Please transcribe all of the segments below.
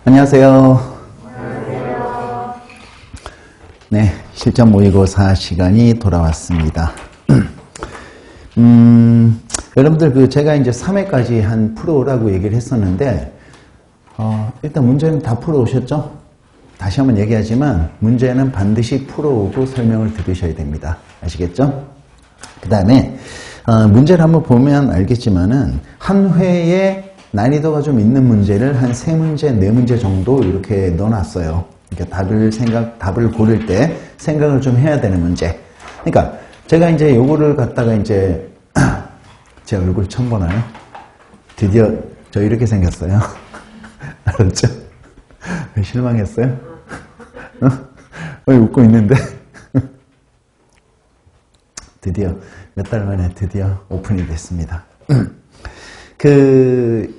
안녕하세요. 네, 실전 모의고사 시간이 돌아왔습니다. 여러분들 제가 이제 3회까지 한 풀어오라고 얘기를 했었는데 일단 문제는 다 풀어오셨죠? 다시 한번 얘기하지만 문제는 반드시 풀어오고 설명을 들으셔야 됩니다. 아시겠죠? 그 다음에 문제를 한번 보면 알겠지만은 한 회에 난이도가 좀 있는 문제를 한 3문제, 4문제 정도 이렇게 넣어놨어요. 그러니까 답을 고를 때 생각을 좀 해야 되는 문제. 그러니까 제가 이제 요거를 갖다가 이제 제 얼굴 처음 보나요? 드디어 저 이렇게 생겼어요. 알았죠? 실망했어요? 웃고 있는데? 드디어 몇 달 만에 드디어 오픈이 됐습니다.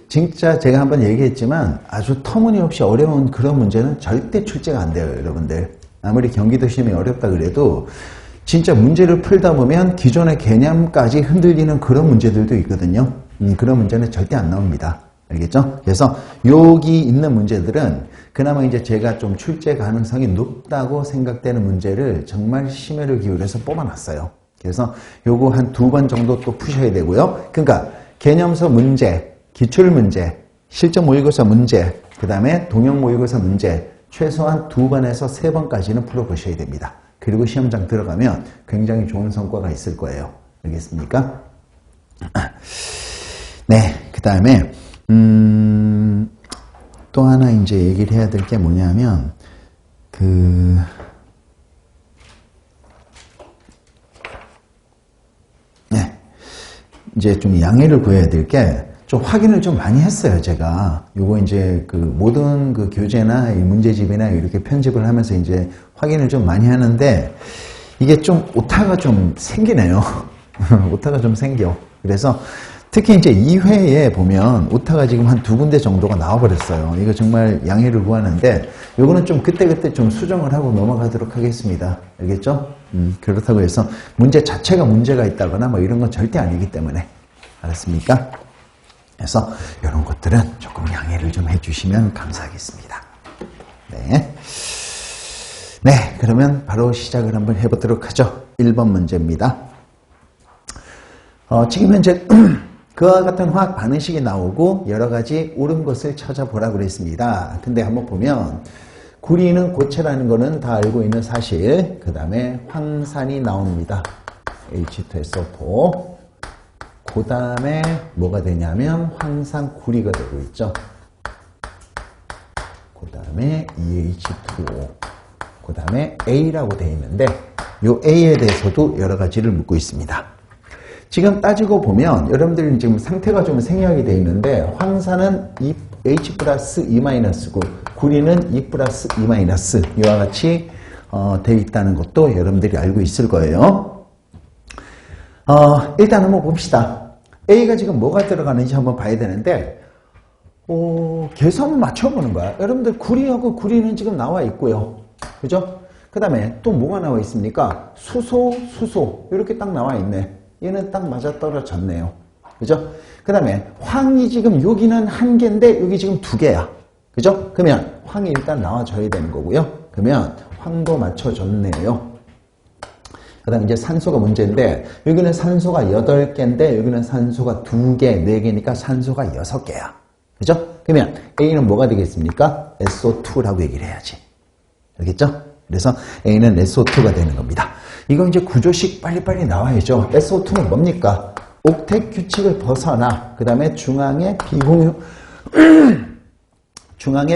진짜 제가 한번 얘기했지만 아주 터무니없이 어려운 그런 문제는 절대 출제가 안 돼요, 여러분들. 아무리 경기도 시험이 어렵다 그래도 진짜 문제를 풀다 보면 기존의 개념까지 흔들리는 그런 문제들도 있거든요. 그런 문제는 절대 안 나옵니다. 알겠죠? 그래서 여기 있는 문제들은 그나마 이제 제가 좀 출제 가능성이 높다고 생각되는 문제를 정말 심혈을 기울여서 뽑아놨어요. 그래서 요거 한 2번 정도 또 푸셔야 되고요. 그러니까 개념서 문제, 기출문제, 실전 모의고사 문제, 그 다음에 동영 모의고사 문제 최소한 2번에서 3번까지는 풀어보셔야 됩니다. 그리고 시험장 들어가면 굉장히 좋은 성과가 있을 거예요. 알겠습니까? 네, 그 다음에 또 하나 이제 얘기를 해야 될 게 뭐냐면 이제 좀 양해를 구해야 될 게 좀 확인을 좀 많이 했어요, 제가. 요거 이제 모든 교재나 문제집이나 이렇게 편집을 하면서 이제 확인을 좀 많이 하는데 이게 좀 오타가 좀 생기네요. 오타가 좀 생겨. 그래서 특히 이제 2회에 보면 오타가 지금 한 2군데 정도가 나와버렸어요. 이거 정말 양해를 구하는데 요거는 좀 그때그때 좀 수정을 하고 넘어가도록 하겠습니다. 알겠죠? 그렇다고 해서 문제 자체가 문제가 있다거나 뭐 이런 건 절대 아니기 때문에. 알았습니까? 그래서 이런 것들은 조금 양해를 좀 해주시면 감사하겠습니다. 네. 네, 그러면 바로 시작을 한번 해보도록 하죠. 1번 문제입니다. 지금 현재 그와 같은 화학 반응식이 나오고 여러 가지 옳은 것을 찾아보라고 그랬습니다. 근데 한번 보면 구리는 고체라는 거는 다 알고 있는 사실. 그 다음에 황산이 나옵니다. H2SO4. 그 다음에 뭐가 되냐면 황산구리가 되고 있죠. 그 다음에 EH2O. 그 다음에 A라고 되어 있는데 이 A에 대해서도 여러 가지를 묻고 있습니다. 지금 따지고 보면 여러분들 지금 상태가 좀 생략이 되어 있는데 황산은 H 플러스 E-고 구리는 E 플러스 E- 이와 같이 되어 있다는 것도 여러분들이 알고 있을 거예요. 일단 한번 봅시다. A가 지금 뭐가 들어가는지 한번 봐야 되는데 계속 한번 맞춰보는 거야. 여러분들 구리하고 구리는 지금 나와 있고요. 그죠? 그 다음에 또 뭐가 나와 있습니까? 수소 이렇게 딱 나와 있네. 얘는 딱 맞아떨어졌네요. 그죠? 그 다음에 황이 지금 여기는 1개인데 여기 지금 2개야. 그죠? 그러면 황이 일단 나와줘야 되는 거고요. 그러면 황도 맞춰줬네요. 그 다음에 이제 산소가 문제인데 여기는 산소가 8개인데 여기는 산소가 2개, 4개니까 산소가 6개야. 그죠? 그러면 A는 뭐가 되겠습니까? SO2라고 얘기를 해야지. 알겠죠? 그래서 A는 SO2가 되는 겁니다. 이거 이제 구조식 빨리빨리 나와야죠. SO2는 뭡니까? 옥텟 규칙을 벗어나 그 다음에 중앙에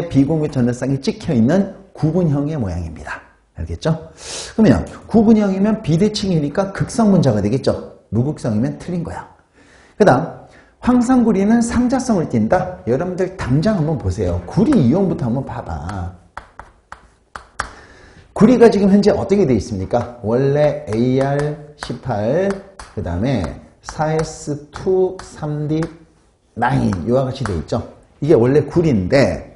비공유 전자쌍이 찍혀있는 구분형의 모양입니다. 알겠죠? 그러면 구분형이면 비대칭이니까 극성분자가 되겠죠? 무극성이면 틀린 거야. 그 다음 황산구리는 상자성을 띈다. 여러분들 당장 한번 보세요. 구리 이온부터 한번 봐봐. 구리가 지금 현재 어떻게 되어 있습니까? 원래 AR18 그 다음에 4S2 3D9 이와 같이 되어 있죠. 이게 원래 구리인데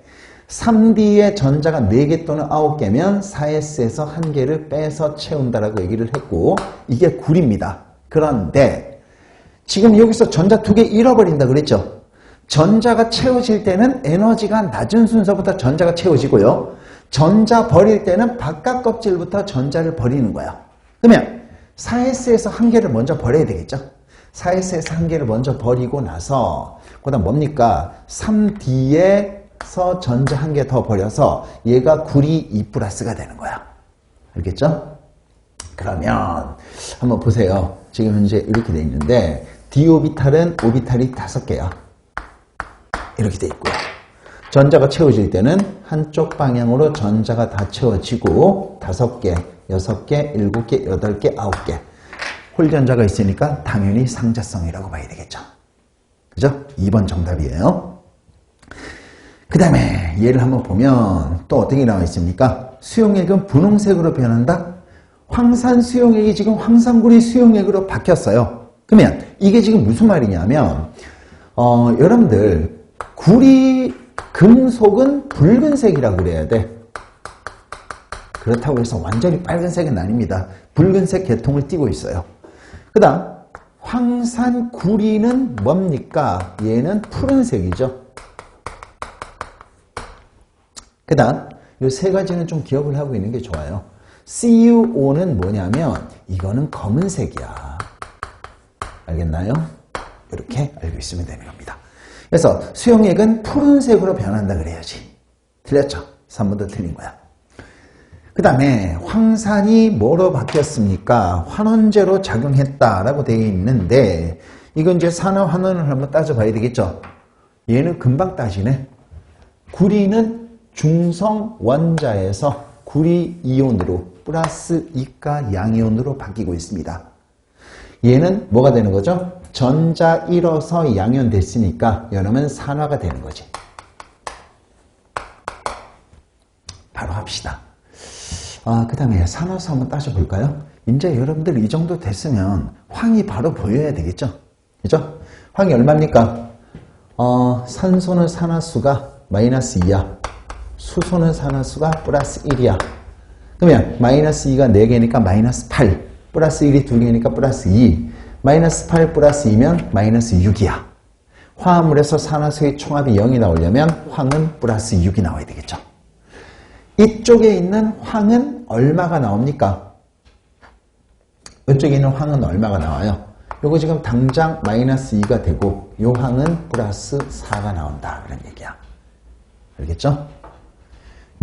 3D의 전자가 4개 또는 9개면 4S에서 1개를 빼서 채운다라고 얘기를 했고 이게 구리입니다. 그런데 지금 여기서 전자 2개 잃어버린다 그랬죠. 전자가 채워질 때는 에너지가 낮은 순서부터 전자가 채워지고요. 전자 버릴 때는 바깥 껍질부터 전자를 버리는 거야. 그러면 4S에서 한 개를 먼저 버려야 되겠죠. 4S에서 한 개를 먼저 버리고 나서 그 다음 뭡니까? 3D에서 전자 한 개 더 버려서 얘가 구리 2 플러스가 되는 거야. 알겠죠? 그러면 한번 보세요. 지금 현재 이렇게 돼 있는데 d 오비탈은 오비탈이 5개야. 이렇게 돼 있고요. 전자가 채워질 때는 한쪽 방향으로 전자가 다 채워지고 5개, 6개, 7개, 8개, 9개 홀전자가 있으니까 당연히 상자성이라고 봐야 되겠죠. 그죠? 2번 정답이에요. 그 다음에 얘를 한번 보면 또 어떻게 나와 있습니까? 수용액은 분홍색으로 변한다. 황산 수용액이 지금 황산구리 수용액으로 바뀌었어요. 그러면 이게 지금 무슨 말이냐면 여러분들 구리 금속은 붉은색이라고 그래야 돼. 그렇다고 해서 완전히 빨간색은 아닙니다. 붉은색 계통을 띠고 있어요. 그 다음 황산구리는 뭡니까? 얘는 푸른색이죠. 그 다음 이 세 가지는 좀 기억을 하고 있는 게 좋아요. CuO는 뭐냐면 이거는 검은색이야. 알겠나요? 이렇게 알고 있으면 되는 겁니다. 그래서 수용액은 푸른색으로 변한다 그래야지. 틀렸죠? 3번도 틀린 거야. 그 다음에 황산이 뭐로 바뀌었습니까? 환원제로 작용했다라고 되어 있는데 이건 이제 산화환원을 한번 따져봐야 되겠죠? 얘는 금방 따지네. 구리는 중성 원자에서 구리 이온으로 플러스 이가 양이온으로 바뀌고 있습니다. 얘는 뭐가 되는 거죠? 전자 1어서 양이온 됐으니까 이러면 산화가 되는 거지. 바로 합시다. 그 다음에 산화수 한번 따져볼까요? 이제 여러분들 이 정도 됐으면 황이 바로 보여야 되겠죠? 그죠? 황이 얼마입니까? 산소는 산화수가 마이너스 2야. 수소는 산화수가 플러스 1이야. 그러면 마이너스 2가 4개니까 마이너스 8. 플러스 1이 2개니까 플러스 2. 마이너스 8 플러스 2면 마이너스 6이야. 화합물에서 산화수의 총합이 0이 나오려면 황은 플러스 6이 나와야 되겠죠. 이쪽에 있는 황은 얼마가 나옵니까? 이쪽에 있는 황은 얼마가 나와요? 요거 지금 당장 마이너스 2가 되고 요 황은 플러스 4가 나온다 그런 얘기야. 알겠죠?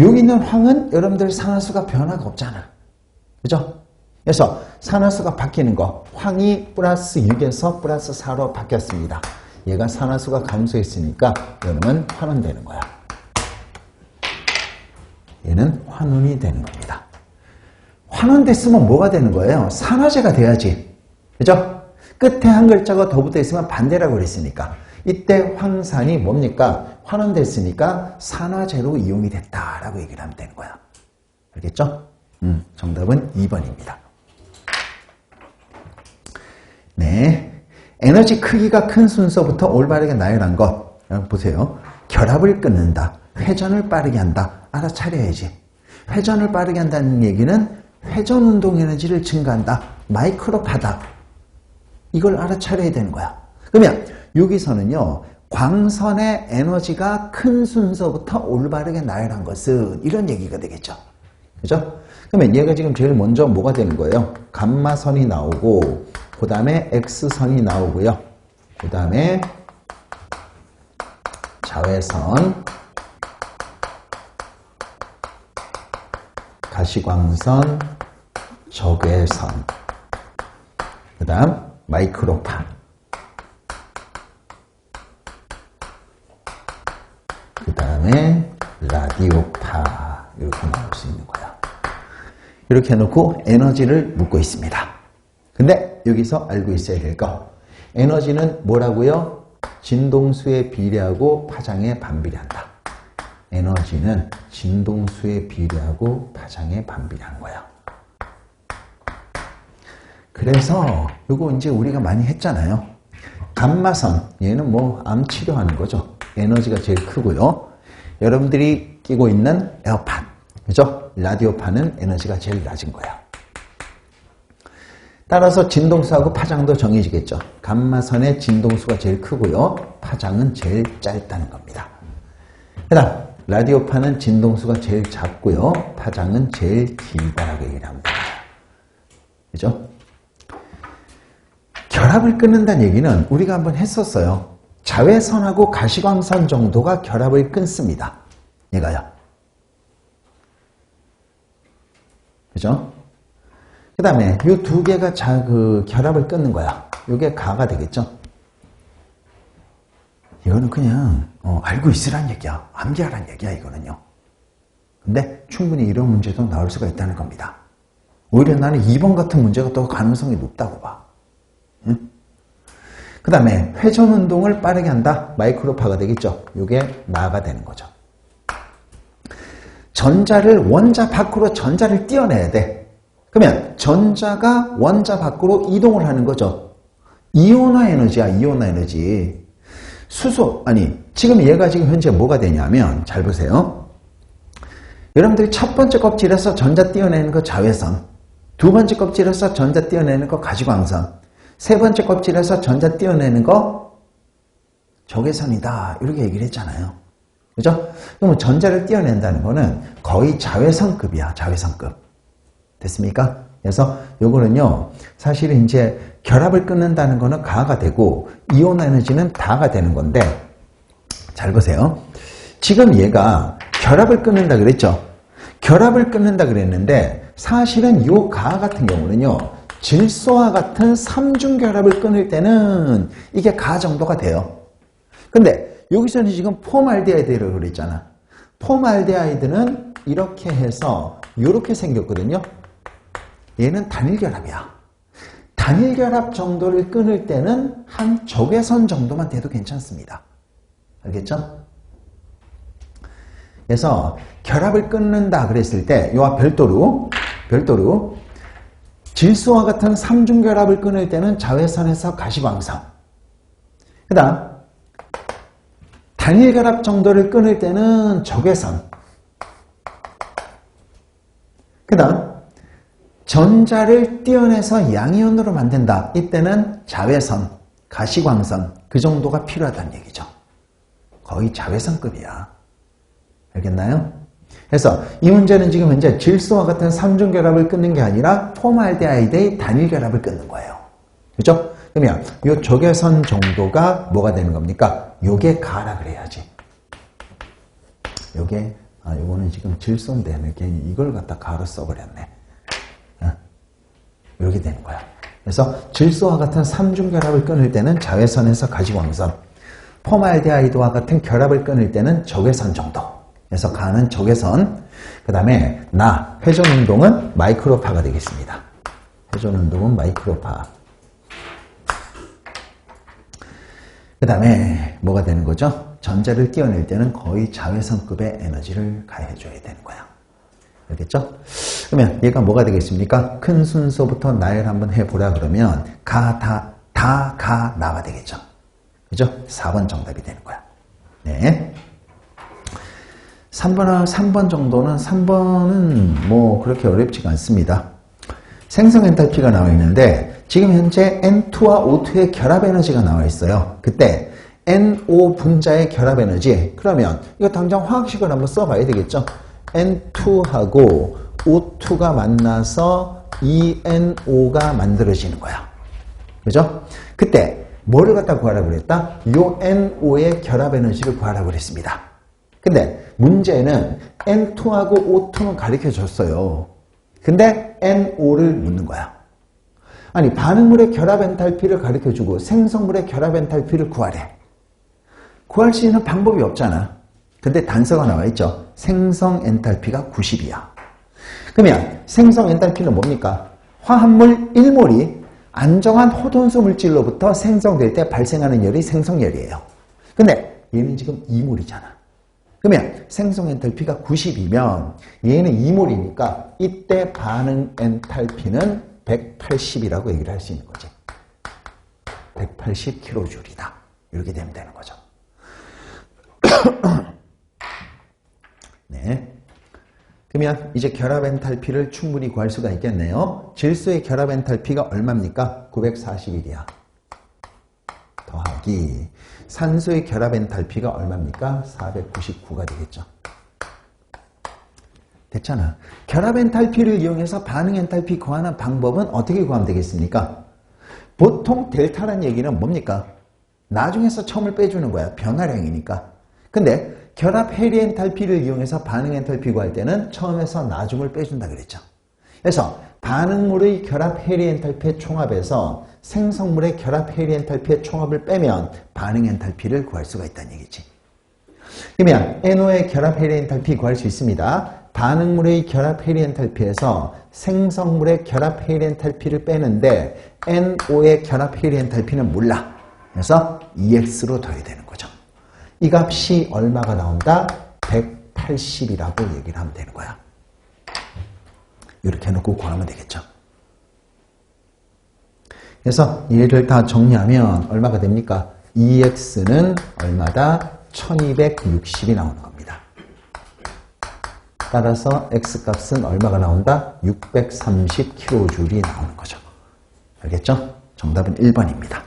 여기 있는 황은 여러분들 산화수가 변화가 없잖아. 그죠? 그래서 산화수가 바뀌는 거 황이 플러스 6에서 플러스 4로 바뀌었습니다. 얘가 산화수가 감소했으니까 여러분 환원되는 거야. 얘는 환원이 되는 겁니다. 환원됐으면 뭐가 되는 거예요? 산화제가 돼야지. 그죠? 끝에 한 글자가 더 붙어 있으면 반대라고 그랬으니까. 이때 황산이 뭡니까? 환원됐으니까 산화제로 이용이 됐다라고 얘기를 하면 되는 거야. 알겠죠? 정답은 2번입니다. 네. 에너지 크기가 큰 순서부터 올바르게 나열한 것. 보세요. 결합을 끊는다. 회전을 빠르게 한다. 알아차려야지. 회전을 빠르게 한다는 얘기는 회전 운동 에너지를 증가한다. 마이크로파다. 이걸 알아차려야 되는 거야. 그러면 여기서는요. 광선의 에너지가 큰 순서부터 올바르게 나열한 것은 이런 얘기가 되겠죠. 그죠? 그러면 얘가 지금 제일 먼저 뭐가 되는 거예요? 감마선이 나오고 그 다음에 X선이 나오고요. 그 다음에 자외선, 가시광선, 적외선, 그 다음 마이크로파, 그 다음에 라디오파 이렇게 나올 수 있는 거야. 이렇게 해놓고 에너지를 묻고 있습니다. 근데 여기서 알고 있어야 될 거, 에너지는 뭐라고요? 진동수에 비례하고 파장에 반비례한다. 에너지는 진동수에 비례하고 파장에 반비례한 거야. 그래서 이거 이제 우리가 많이 했잖아요. 감마선, 얘는 뭐 암 치료하는 거죠. 에너지가 제일 크고요. 여러분들이 끼고 있는 에어팟, 그죠? 라디오판은 에너지가 제일 낮은 거야. 따라서 진동수하고 파장도 정해지겠죠. 감마선의 진동수가 제일 크고요. 파장은 제일 짧다는 겁니다. 그 다음 라디오파는 진동수가 제일 작고요. 파장은 제일 길다라고 얘기를 합니다. 그죠? 결합을 끊는다는 얘기는 우리가 한번 했었어요. 자외선하고 가시광선 정도가 결합을 끊습니다. 얘가요. 그죠? 그 다음에 이 두 개가 결합을 끊는 거야. 이게 가가 되겠죠? 이거는 그냥 알고 있으란 얘기야. 암기하란 얘기야 이거는요. 근데 충분히 이런 문제도 나올 수가 있다는 겁니다. 오히려 나는 2번 같은 문제가 더 가능성이 높다고 봐. 응? 그 다음에 회전운동을 빠르게 한다. 마이크로파가 되겠죠. 이게 나가 되는 거죠. 전자를 원자 밖으로 전자를 띄어내야 돼. 그러면 전자가 원자 밖으로 이동을 하는 거죠. 이온화 에너지야. 이온화 에너지. 지금 얘가 지금 현재 뭐가 되냐면 잘 보세요. 여러분들이 첫 번째 껍질에서 전자 띄어내는 거 자외선, 두 번째 껍질에서 전자 띄어내는 거 가시광선, 세 번째 껍질에서 전자 띄어내는 거 적외선이다. 이렇게 얘기를 했잖아요. 그죠? 그러면 전자를 띄어낸다는 거는 거의 자외선급이야. 자외선급. 됐습니까? 그래서 요거는요, 사실은 이제 결합을 끊는다는 거는 가가 되고, 이온 에너지는 다가 되는 건데, 잘 보세요. 지금 얘가 결합을 끊는다 그랬죠? 결합을 끊는다 그랬는데, 사실은 요 가 같은 경우는요, 질소와 같은 3중 결합을 끊을 때는 이게 가 정도가 돼요. 근데 여기서는 지금 폼알데하이드라고 그랬잖아. 폼알데하이드는 이렇게 해서 이렇게 생겼거든요. 얘는 단일결합이야. 단일결합 정도를 끊을 때는 한 적외선 정도만 돼도 괜찮습니다. 알겠죠? 그래서 결합을 끊는다 그랬을 때 이와 별도로 질소와 같은 3중 결합을 끊을 때는 자외선에서 가시광선, 그 다음 단일결합 정도를 끊을 때는 적외선, 그 다음 전자를 띄어내서 양이온으로 만든다. 이때는 자외선, 가시광선 그 정도가 필요하다는 얘기죠. 거의 자외선급이야. 알겠나요? 그래서 이 문제는 지금 현재 질소와 같은 3중 결합을 끊는 게 아니라 폼알데하이드의 단일 결합을 끊는 거예요. 그죠? 그러면 이 적외선 정도가 뭐가 되는 겁니까? 요게 가라 그래야지. 요거는 지금 질소인데 괜히 이걸 갖다 가로 써버렸네. 이렇게 되는 거야. 그래서 질소와 같은 3중 결합을 끊을 때는 자외선에서 가시광선, 폼알데하이드와 같은 결합을 끊을 때는 적외선 정도. 그래서 가는 적외선, 그 다음에 회전운동은 마이크로파가 되겠습니다. 회전운동은 마이크로파. 그 다음에 뭐가 되는 거죠? 전자를 띄어낼 때는 거의 자외선급의 에너지를 가해줘야 되는 거야. 알겠죠? 그러면 얘가 뭐가 되겠습니까? 큰 순서부터 나열 한번 해보라 그러면 나가 되겠죠. 그죠? 4번 정답이 되는 거야. 네. 3번 정도는 3번은 뭐 그렇게 어렵지가 않습니다. 생성 엔탈피가 나와 있는데 지금 현재 N2와 O2의 결합 에너지가 나와 있어요. 그때 NO 분자의 결합 에너지, 그러면 이거 당장 화학식을 한번 써봐야 되겠죠. N2하고 O2가 만나서 ENO가 만들어지는 거야. 그죠? 그때 뭐를 갖다 구하라고 그랬다? 요 NO의 결합 에너지를 구하라고 그랬습니다. 근데 문제는 N2하고 O2는 가르쳐 줬어요. 근데 NO를 묻는 거야. 아니, 반응물의 결합 엔탈피를 가르쳐 주고 생성물의 결합 엔탈피를 구하래. 구할 수 있는 방법이 없잖아. 근데 단서가 나와 있죠. 생성 엔탈피가 90이야. 그러면 생성 엔탈피는 뭡니까? 화합물 1몰이 안정한 호돈수 물질로부터 생성될 때 발생하는 열이 생성열이에요. 근데 얘는 지금 2몰이잖아. 그러면 생성 엔탈피가 90이면 얘는 2몰이니까 이때 반응 엔탈피는 180이라고 얘기를 할 수 있는 거지. 180kJ이다. 이렇게 되면 되는 거죠. 네. 그러면 이제 결합 엔탈피를 충분히 구할 수가 있겠네요. 질소의 결합 엔탈피가 얼마입니까? 941이야. 더하기 산소의 결합 엔탈피가 얼마입니까? 499가 되겠죠. 됐잖아. 결합 엔탈피를 이용해서 반응 엔탈피 구하는 방법은 어떻게 구하면 되겠습니까? 보통 델타란 얘기는 뭡니까? 나중에서 처음을 빼주는 거야. 변화량이니까. 근데 결합 해리 엔탈피를 이용해서 반응 엔탈피 구할 때는 처음에서 나중을 빼준다 그랬죠. 그래서 반응물의 결합 해리 엔탈피의 총합에서 생성물의 결합 해리 엔탈피의 총합을 빼면 반응 엔탈피를 구할 수가 있다는 얘기지. 그러면 NO의 결합 해리 엔탈피 구할 수 있습니다. 반응물의 결합 해리 엔탈피에서 생성물의 결합 해리 엔탈피를 빼는데 NO의 결합 해리 엔탈피는 몰라. 그래서 EX로 둬야 되는 거죠. 이 값이 얼마가 나온다? 180이라고 얘기를 하면 되는 거야. 이렇게 해놓고 구하면 되겠죠. 그래서 얘를 다 정리하면 얼마가 됩니까? EX는 얼마다? 1260이 나오는 겁니다. 따라서 X값은 얼마가 나온다? 630kJ이 나오는 거죠. 알겠죠? 정답은 1번입니다.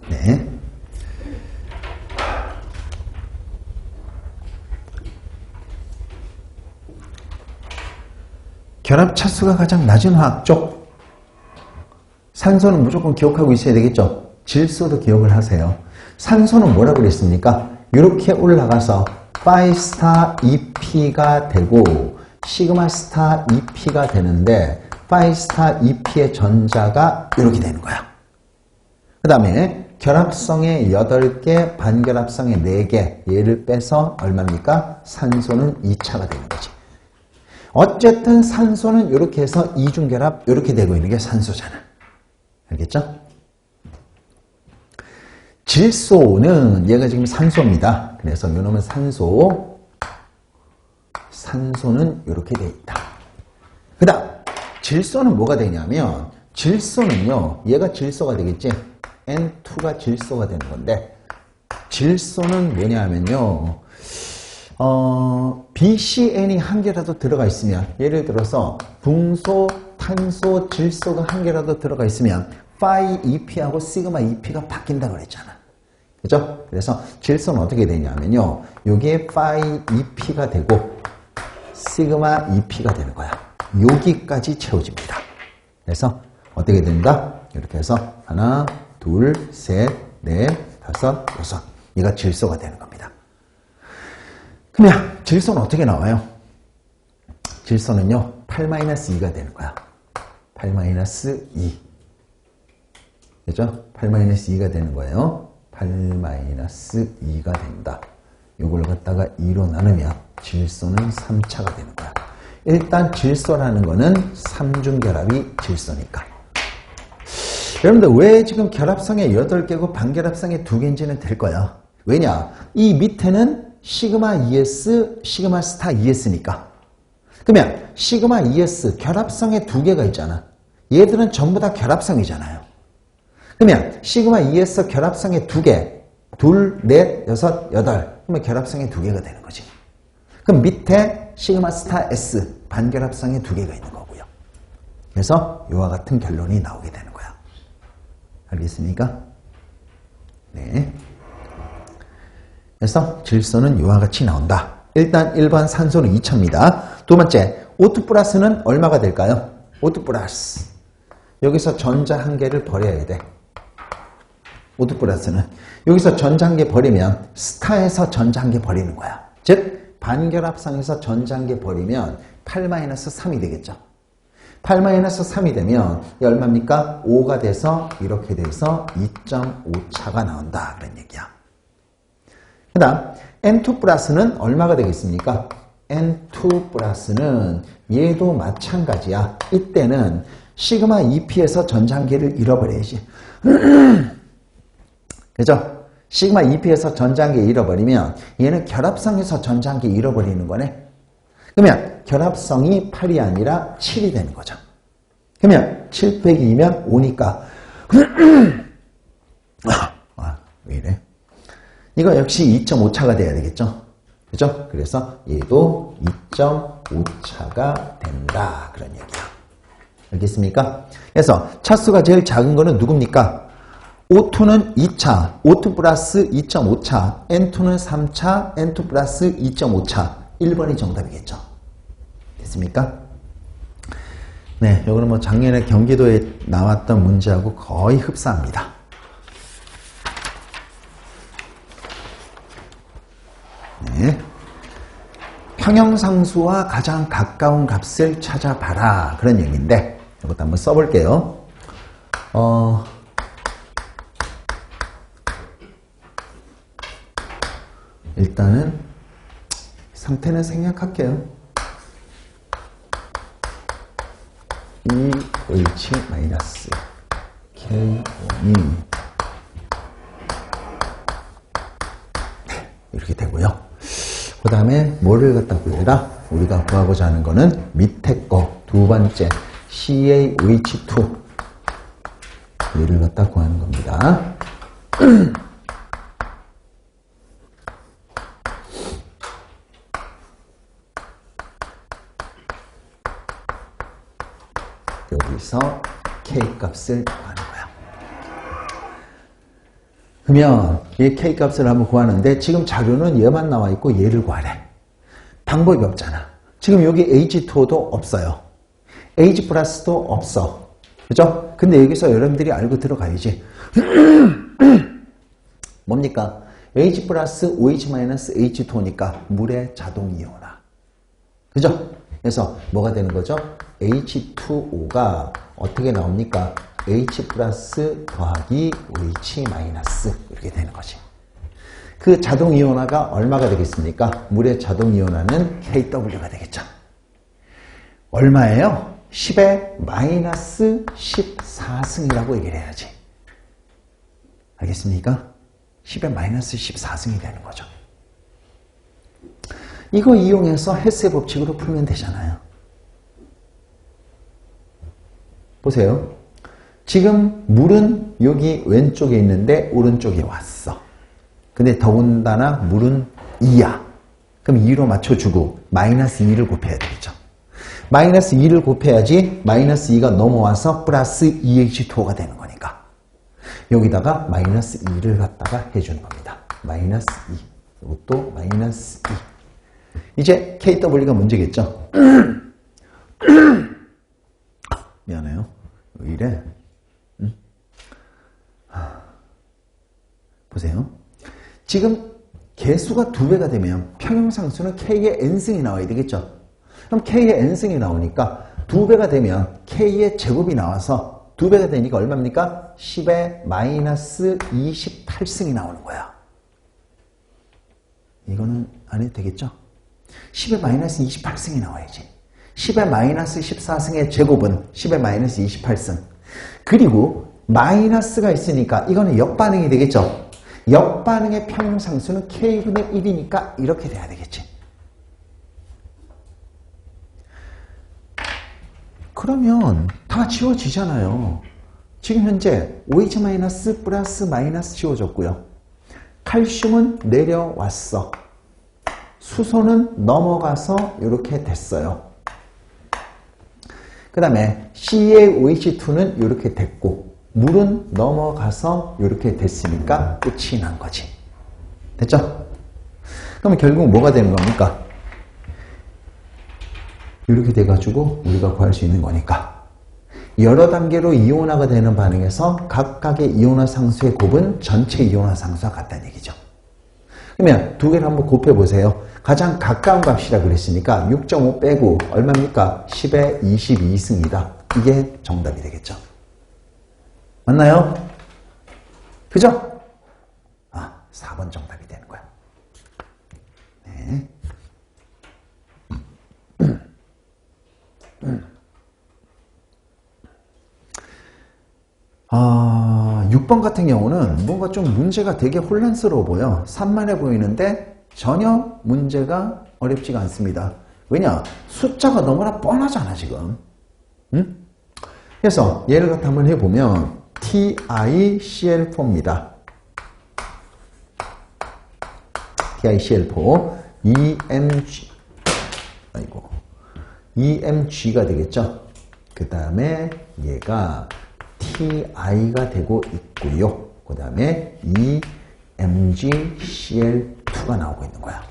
네. 결합 차수가 가장 낮은 화학 쪽. 산소는 무조건 기억하고 있어야 되겠죠. 질소도 기억을 하세요. 산소는 뭐라고 그랬습니까? 이렇게 올라가서 파이 스타 EP가 되고 시그마 스타 EP가 되는데 파이 스타 EP의 전자가 이렇게 되는 거야. 그 다음에 결합성의 8개, 반결합성의 4개 얘를 빼서 얼마입니까? 산소는 2차가 되는 거지. 어쨌든 산소는 이렇게 해서 이중결합 이렇게 되고 있는 게 산소잖아. 알겠죠? 질소는 얘가 지금 산소입니다. 그래서 이놈은 산소, 산소는 이렇게 돼 있다. 그 다음 질소는 뭐가 되냐면 질소는요, 얘가 질소가 되겠지. N2가 질소가 되는 건데 질소는 뭐냐 하면요, BCN이 한 개라도 들어가 있으면, 예를 들어서 붕소, 탄소, 질소가 한 개라도 들어가 있으면 파이 EP하고 시그마 EP가 바뀐다 그랬잖아. 그죠? 그래서 질소는 어떻게 되냐면요, 여기에 파이 EP가 되고 시그마 EP가 되는 거야. 여기까지 채워집니다. 그래서 어떻게 된다? 이렇게 해서 하나, 둘, 셋, 넷, 다섯, 여섯. 얘가 질소가 되는 겁니다. 그러면 질소는 어떻게 나와요? 질소는요, 8-2가 되는 거야. 8-2. 그죠? 8-2가 되는 거예요. 8-2가 된다. 이걸 갖다가 2로 나누면 질소는 3차가 되는 거야. 일단 질소라는 거는 삼중결합이 질소니까. 여러분들 왜 지금 결합성의 8개고 반결합성의 2개인지는 될 거야. 왜냐? 이 밑에는 시그마 ES, 시그마 스타 ES니까. 그러면 시그마 ES 결합성의 2개가 있잖아. 얘들은 전부 다 결합성이잖아요. 그러면 시그마 ES 결합성의 2개, 둘, 넷, 여섯, 여덟. 그러면 결합성의 2개가 되는 거지. 그럼 밑에 시그마 스타 S 반결합성의 2개가 있는 거고요. 그래서 이와 같은 결론이 나오게 되는 거야. 알겠습니까? 네. 그래서 질소는 이와 같이 나온다. 일단 1번 산소는 2차입니다. 두 번째, O2 플러스는 얼마가 될까요? O2 플러스. 여기서 전자 한 개를 버려야 돼. O2 플러스는. 여기서 전자 한 개 버리면 스타에서 전자 한 개 버리는 거야. 즉, 반결합상에서 전자 한 개 버리면 8-3이 되겠죠. 8-3이 되면 얼마입니까? 5가 돼서 이렇게 돼서 2.5차가 나온다. 그런 얘기야. 그 다음 N2 플러스는 얼마가 되겠습니까? N2 플러스는 얘도 마찬가지야. 이때는 시그마 EP에서 전자 한 개를 잃어버려야지. 그죠? 시그마 EP에서 전자 한 개 잃어버리면 얘는 결합성에서 전자 한 개 잃어버리는 거네. 그러면 결합성이 8이 아니라 7이 되는 거죠. 그러면 7 빼기 2면 5니까 왜 이래? 이거 역시 2.5차가 돼야 되겠죠. 그죠? 그래서 얘도 2.5차가 된다. 그런 얘기야. 알겠습니까? 그래서 차수가 제일 작은 거는 누굽니까? O2는 2차, O2 플러스 2.5차, N2는 3차, N2 플러스 2.5차. 1번이 정답이겠죠. 됐습니까? 네, 이거는 뭐 작년에 경기도에 나왔던 문제하고 거의 흡사합니다. 네. 평형상수와 가장 가까운 값을 찾아봐라. 그런 얘기인데, 이것도 한번 써볼게요. 일단은 상태는 생략할게요. EH 마이너스 K1이 이렇게 되고요. 그 다음에 뭐를 갖다 구해라? 우리가 구하고자 하는 거는 밑에 거 두 번째 CaOH2 얘를 갖다 구하는 겁니다. 여기서 K 값을 구하는 거야. 그러면 이 K 값을 한번 구하는데 지금 자료는 얘만 나와 있고 얘를 구하래. 방법이 없잖아. 지금 여기 H2O도 없어요. H 플러스도 없어. 그죠? 근데 여기서 여러분들이 알고 들어가야지. 뭡니까? H 플러스 OH 마이너스 H2O니까 물의 자동이온화. 그죠? 그래서 뭐가 되는 거죠? H2O가 어떻게 나옵니까? H 플러스 더하기 OH 마이너스 이렇게 되는 거지. 그 자동이온화가 얼마가 되겠습니까? 물의 자동이온화는 KW가 되겠죠. 얼마예요? 10의 마이너스 14승이라고 얘기를 해야지. 알겠습니까? 10의 마이너스 14승이 되는 거죠. 이거 이용해서 헬스의 법칙으로 풀면 되잖아요. 보세요. 지금 물은 여기 왼쪽에 있는데 오른쪽에 왔어. 근데 더군다나 물은 2야. 그럼 2로 맞춰주고 마이너스 2를 곱해야 되겠죠. 마이너스 2를 곱해야지 마이너스 2가 넘어와서 플러스 2H2O가 되는 거니까 여기다가 마이너스 2를 갖다가 해주는 겁니다. 마이너스 2. 이것도 마이너스 2. 이제 KW가 문제겠죠. 미안해요. 왜 이래? 보세요. 지금 개수가 2배가 되면 평형상수는 K의 N승이 나와야 되겠죠. 그럼 K의 N승이 나오니까 2배가 되면 K의 제곱이 나와서 2배가 되니까 얼마입니까? 10의 마이너스 28승이 나오는 거야. 이거는 안 해도 되겠죠? 10의 마이너스 28승이 나와야지. 10의 마이너스 14승의 제곱은 10의 마이너스 28승. 그리고 마이너스가 있으니까 이거는 역반응이 되겠죠? 역반응의 평형상수는 K분의 1이니까 이렇게 돼야 되겠지. 그러면 다 지워지잖아요. 지금 현재 OH 마이너스 플러스 마이너스 지워졌고요. 칼슘은 내려왔어. 수소는 넘어가서 이렇게 됐어요. 그 다음에 CaOH2는 이렇게 됐고 물은 넘어가서 이렇게 됐으니까 끝이 난 거지. 됐죠? 그러면 결국 뭐가 되는 겁니까? 이렇게 돼가지고 우리가 구할 수 있는 거니까 여러 단계로 이온화가 되는 반응에서 각각의 이온화 상수의 곱은 전체 이온화 상수와 같다는 얘기죠. 그러면 두 개를 한번 곱해보세요. 가장 가까운 값이라 그랬으니까 6.5 빼고 얼마입니까? 10의 22승이다. 이게 정답이 되겠죠. 맞나요? 그죠? 4번 정답이 되는 거야. 네. 6번 같은 경우는 뭔가 좀 문제가 되게 혼란스러워 보여. 산만해 보이는데 전혀 문제가 어렵지가 않습니다. 왜냐? 숫자가 너무나 뻔하잖아 지금. 응? 그래서 얘를 갖다 한번 해보면 TiCl4입니다. TiCl4. EMG, 아이고, EMG가 되겠죠. 그 다음에 얘가 TI가 되고 있고요. 그 다음에 EMgCl2가 나오고 있는 거야.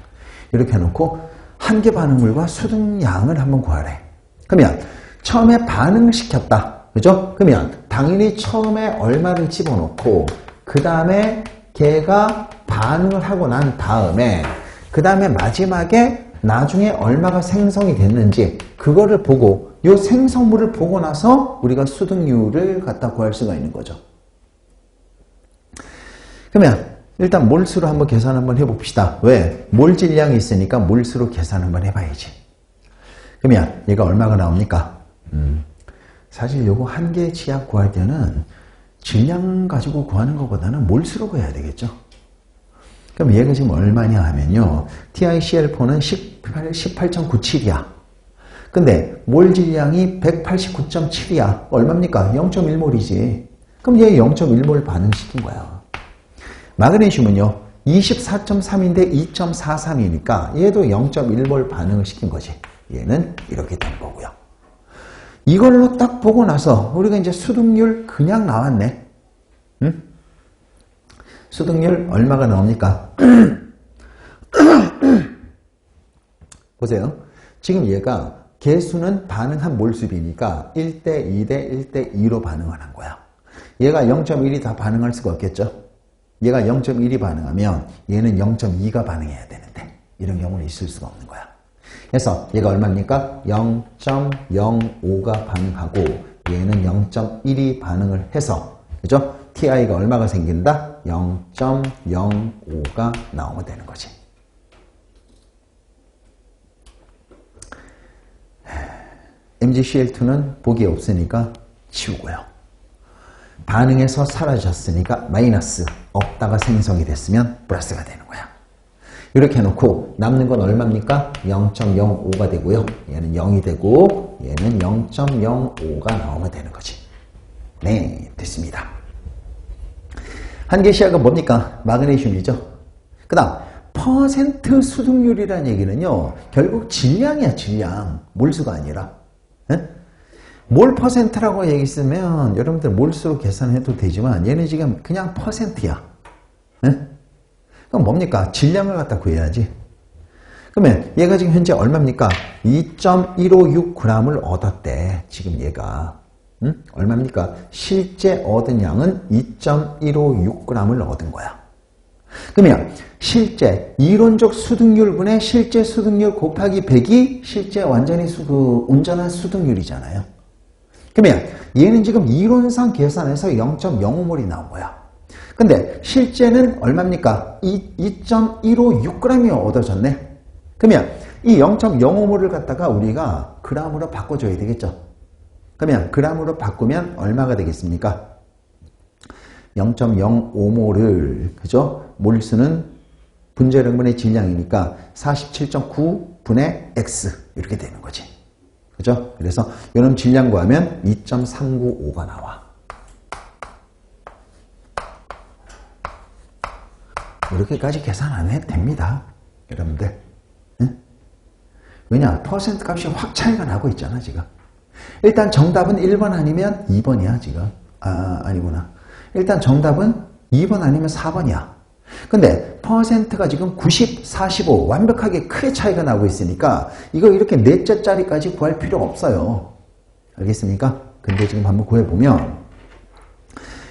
이렇게 해놓고 한계 반응물과 수등량을 한번 구하래. 그러면 처음에 반응을 시켰다. 그죠? 그러면 당연히 처음에 얼마를 집어넣고 그 다음에 걔가 반응을 하고 난 다음에 그 다음에 마지막에 나중에 얼마가 생성이 됐는지 그거를 보고 이 생성물을 보고 나서 우리가 수등률을 갖다 구할 수가 있는 거죠. 그러면 일단 몰수로 한번 계산 한번 해봅시다. 왜? 몰 질량이 있으니까 몰수로 계산 한번 해봐야지. 그러면 얘가 얼마가 나옵니까? 사실 요거 한계 치약 구할 때는 질량 가지고 구하는 것보다는 몰수로 구해야 되겠죠. 그럼 얘가 지금 얼마냐 하면요. TiCl4는 18.97이야. 근데 몰 질량이 189.7이야. 얼마입니까? 0.1몰이지. 그럼 얘 0.1몰 반응시킨 거야. 마그네슘은요. 24.3인데 2.43이니까 얘도 0.1몰 반응을 시킨 거지. 얘는 이렇게 된 거고요. 이걸로 딱 보고 나서 우리가 이제 수등률 그냥 나왔네. 응? 수등률 얼마가 나옵니까? 보세요. 지금 얘가 개수는 반응한 몰수비니까 1대 2대 1대 2로 반응을 한 거야. 얘가 0.1이 다 반응할 수가 없겠죠? 얘가 0.1이 반응하면 얘는 0.2가 반응해야 되는데 이런 경우는 있을 수가 없는 거야. 그래서 얘가 얼마입니까? 0.05가 반응하고 얘는 0.1이 반응을 해서 그죠? TI가 얼마가 생긴다? 0.05가 나오면 되는 거지. MgCl2는 보기에 없으니까 치우고요. 반응해서 사라졌으니까 마이너스, 없다가 생성이 됐으면 플러스가 되는 거야. 이렇게 해놓고 남는 건 얼마입니까? 0.05가 되고요. 얘는 0이 되고 얘는 0.05가 나오면 되는 거지. 네, 됐습니다. 한계 시야가 뭡니까? 마그네슘이죠. 그 다음 퍼센트 수등률이라는 얘기는요. 결국 질량이야, 질량. 몰수가 아니라. 에? 몰 퍼센트라고 얘기했으면 여러분들 몰수로 계산해도 되지만 얘는 지금 그냥 퍼센트야. 에? 그럼 뭡니까? 질량을 갖다 구해야지. 그러면 얘가 지금 현재 얼마입니까? 2.156g을 얻었대. 지금 얘가. 응? 얼마입니까? 실제 얻은 양은 2.156g을 얻은 거야. 그러면 실제 이론적 수등률분의 실제 수등률 곱하기 100이 실제 완전히 온전한 수등률이잖아요. 그러면 얘는 지금 이론상 계산해서 0.05몰이 나온 거야. 근데 실제는 얼마입니까? 2.156g이 얻어졌네. 그러면 이 0.05몰을 갖다가 우리가 g으로 바꿔줘야 되겠죠. 그러면 g으로 바꾸면 얼마가 되겠습니까? 0.05몰을 그죠? 몰수는 분자량분의 질량이니까 47.9분의 x 이렇게 되는 거지. 그죠? 그래서 이런 질량 구하면 2.395가 나와. 이렇게까지 계산 안 해도 됩니다. 여러분들. 응? 왜냐? 퍼센트 값이 확 차이가 나고 있잖아, 지금. 일단 정답은 1번 아니면 2번이야, 지금. 아니구나. 일단 정답은 2번 아니면 4번이야. 근데 퍼센트가 지금 90, 45 완벽하게 크게 차이가 나고 있으니까 이거 이렇게 4자짜리까지 구할 필요가 없어요. 알겠습니까? 근데 지금 한번 구해보면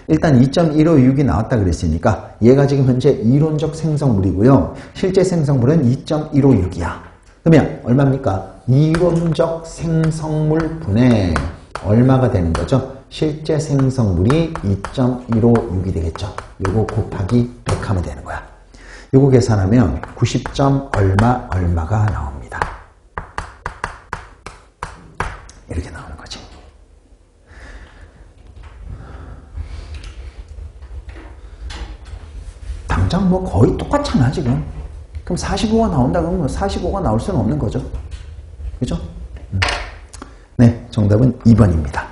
일단 2.156이 나왔다 그랬으니까 얘가 지금 현재 이론적 생성물이고요. 실제 생성물은 2.156이야. 그러면 얼마입니까? 이론적 생성물 분의 얼마가 되는 거죠? 실제 생성물이 2.156이 되겠죠. 요거 곱하기 100 하면 되는 거야. 요거 계산하면 90점 얼마가 나옵니다. 이렇게 나오는 거지. 당장 뭐 거의 똑같잖아 지금. 그럼 45가 나온다 그러면 45가 나올 수는 없는 거죠. 그죠? 네, 정답은 2번입니다.